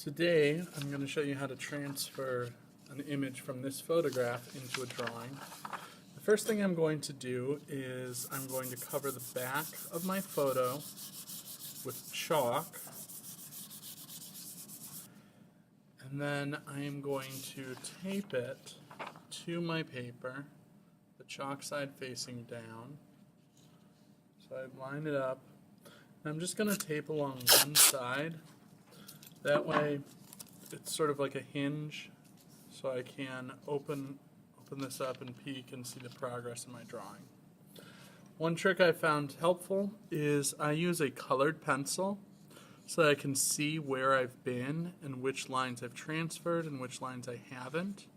Today I'm going to show you how to transfer an image from this photograph into a drawing. The first thing I'm going to do is I'm going to cover the back of my photo with chalk, and then I am going to tape it to my paper, the chalk side facing down. So I line it up, and I'm just going to tape along one side. That way it's sort of like a hinge, so I can open this up and peek and see the progress in my drawing. One trick I found helpful is I use a colored pencil so that I can see where I've been and which lines I've transferred and which lines I haven't.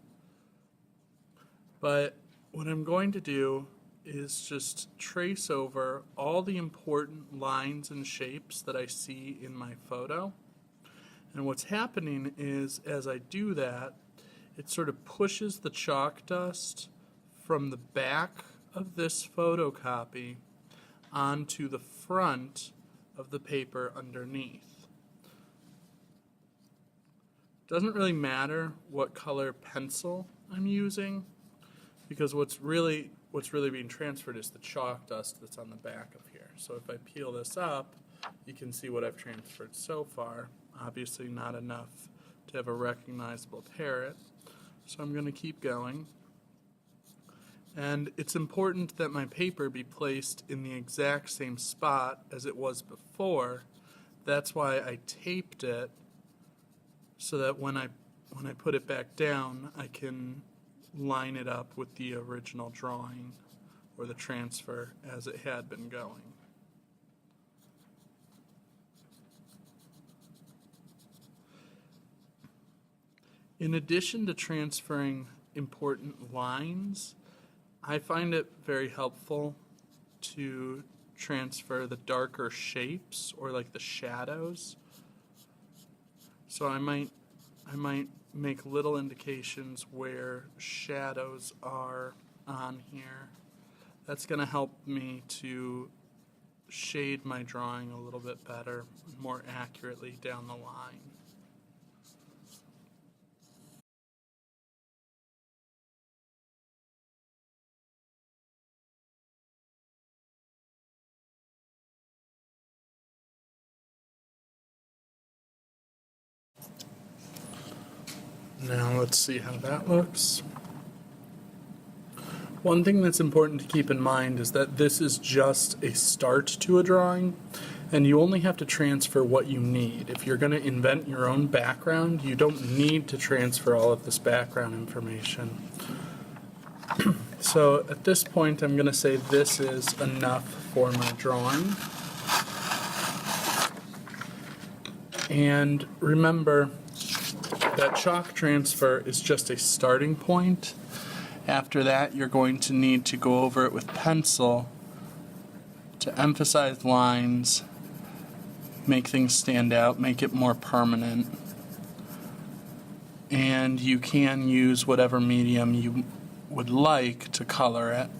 But what I'm going to do is just trace over all the important lines and shapes that I see in my photo. And what's happening is, as I do that, it sort of pushes the chalk dust from the back of this photocopy onto the front of the paper underneath. Doesn't really matter what color pencil I'm using, because what's really being transferred is the chalk dust that's on the back of here. So if I peel this up, you can see what I've transferred so far. Obviously not enough to have a recognizable parrot, so I'm going to keep going. And it's important that my paper be placed in the exact same spot as it was before. That's why I taped it, so that when I put it back down, I can line it up with the original drawing or the transfer as it had been going. In addition to transferring important lines, I find it very helpful to transfer the darker shapes, or like the shadows. So I might make little indications where shadows are on here. That's going to help me to shade my drawing a little bit better, more accurately down the line. Now let's see how that looks. One thing that's important to keep in mind is that this is just a start to a drawing, and you only have to transfer what you need. If you're going to invent your own background, you don't need to transfer all of this background information. So at this point, I'm going to say this is enough for my drawing. And remember, that chalk transfer is just a starting point. After that, you're going to need to go over it with pencil to emphasize lines, make things stand out, make it more permanent. And you can use whatever medium you would like to color it.